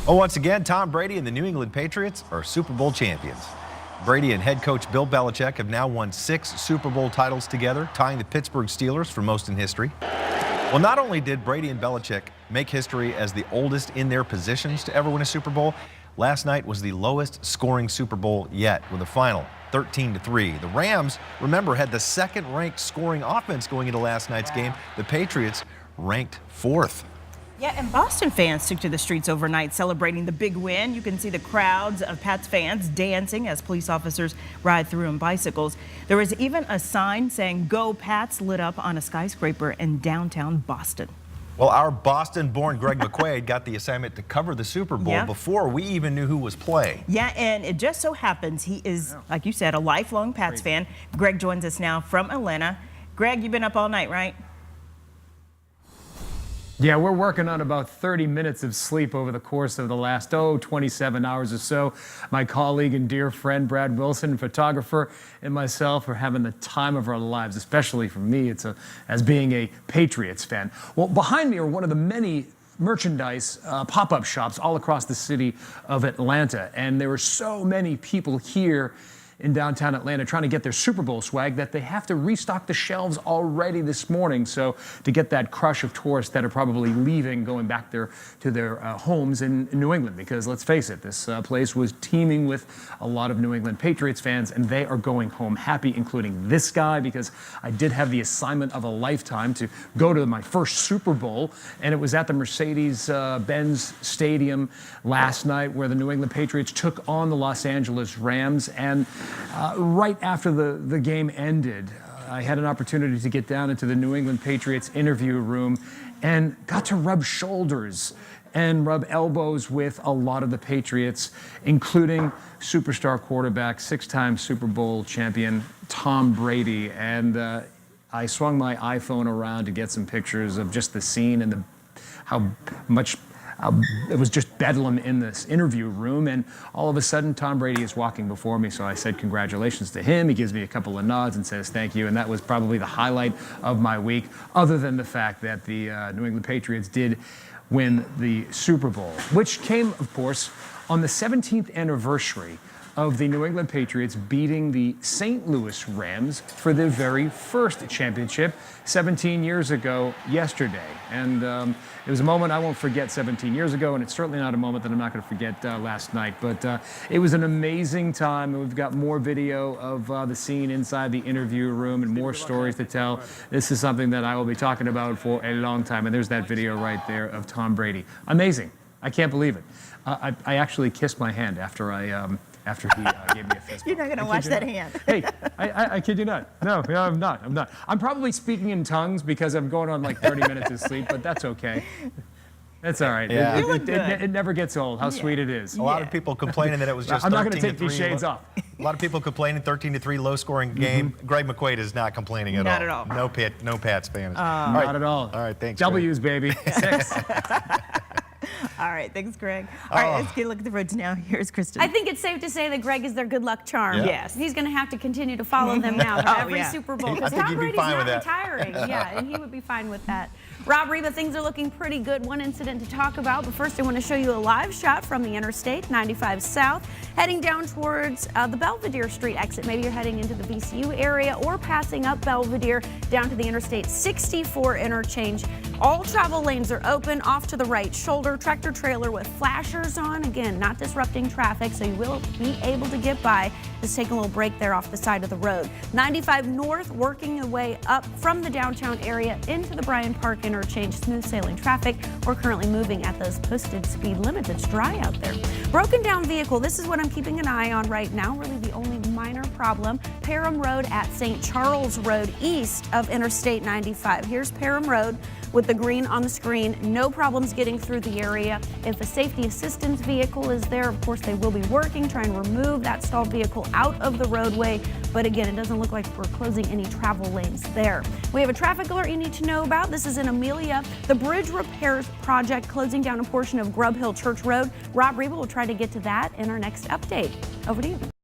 Well, once again, Tom Brady and the New England Patriots are Super Bowl champions. Brady and head coach Bill Belichick have now won 6 Super Bowl titles together, tying the Pittsburgh Steelers for most in history. Well, not only did Brady and Belichick make history as the oldest in their positions to ever win a Super Bowl, last night was the lowest scoring Super Bowl yet with a final 13-3. The Rams, remember, had the second-ranked scoring offense going into last night's game. The Patriots ranked 4th. Yeah, and Boston fans took to the streets overnight celebrating the big win. You can see the crowds of Pats fans dancing as police officers ride through on bicycles. There was even a sign saying "Go Pats" lit up on a skyscraper in downtown Boston. Well, our Boston-born Greg McQuaid got the assignment to cover the Super Bowl before we even knew who was playing. Yeah, and it just so happens he is, like you said, a lifelong Pats fan. Greg joins us now from Atlanta. Greg, you've been up all night, right? Yeah, we're working on about 30 minutes of sleep over the course of the last, 27 hours or so. My colleague and dear friend, Brad Wilson, photographer, and myself are having the time of our lives, especially for me, as being a Patriots fan. Well, behind me are one of the many merchandise pop-up shops all across the city of Atlanta. And there were so many people here in downtown Atlanta trying to get their Super Bowl swag that they have to restock the shelves already this morning. So to get that crush of tourists that are probably leaving, going back to their homes in New England, because let's face it, this place was teeming with a lot of New England Patriots fans, and they are going home happy, including this guy, because I did have the assignment of a lifetime to go to my first Super Bowl, and it was at the Mercedes-Benz Stadium last night, where the New England Patriots took on the Los Angeles Rams. And right after the game ended, I had an opportunity to get down into the New England Patriots interview room and got to rub shoulders and rub elbows with a lot of the Patriots, including superstar quarterback, 6-time Super Bowl champion Tom Brady. And I swung my iPhone around to get some pictures of just the scene and how much it was just bedlam in this interview room, and all of a sudden Tom Brady is walking before me, so I said congratulations to him. He gives me a couple of nods and says thank you, and that was probably the highlight of my week, other than the fact that the New England Patriots did win the Super Bowl, which came, of course, on the 17th anniversary of the New England Patriots beating the St. Louis Rams for their very first championship 17 years ago yesterday. And it was a moment I won't forget 17 years ago, and it's certainly not a moment that I'm not going to forget last night. But it was an amazing time, and we've got more video of the scene inside the interview room and more stories to tell. This is something that I will be talking about for a long time, and there's that video right there of Tom Brady. Amazing. I can't believe it. I actually kissed my hand after he gave me a fist bump. You're not going to wash that hand. Hey, I kid you not. No, I'm not. I'm probably speaking in tongues because I'm going on like 30 minutes of sleep, but that's okay. That's all right. Yeah. It never gets old. How sweet it is. A lot of people complaining that it was just 13-3. I'm not going to take these shades off. A lot of people complaining 13-3 low-scoring game. Greg McQuaid is not complaining at all. Not at all. No Pats fans. Not at all. All right, thanks. W's, baby. 6. All right, thanks, Greg. All right, let's get a look at the roads now. Here's Kristen. I think it's safe to say that Greg is their good luck charm. Yeah. Yes. He's going to have to continue to follow them now to every Super Bowl, because Tom Brady's not retiring. Yeah, and he would be fine with that. Rob Reba, things are looking pretty good. One incident to talk about, but first I want to show you a live shot from the Interstate 95 South, heading down towards the Belvedere Street exit. Maybe you're heading into the VCU area or passing up Belvedere down to the Interstate 64 interchange. All travel lanes are open off to the right shoulder. Tractor trailer with flashers on. Again, not disrupting traffic, so you will be able to get by. Just take a little break there off the side of the road. 95 North, working your way up from the downtown area into the Bryant Park interchange. Smooth sailing traffic. We're currently moving at those posted speed limits. It's dry out there. Broken down vehicle. This is what I'm keeping an eye on right now. Really the only minor problem. Parham Road at St. Charles Road east of Interstate 95. Here's Parham Road with the green on the screen. No problems getting through the area. If a safety assistance vehicle is there, of course they will be working, trying to remove that stalled vehicle out of the roadway. But again, it doesn't look like we're closing any travel lanes there. We have a traffic alert you need to know about. This is in Amelia. The bridge repairs project closing down a portion of Grub Hill Church Road. Rob Reba will try to get to that in our next update. Over to you.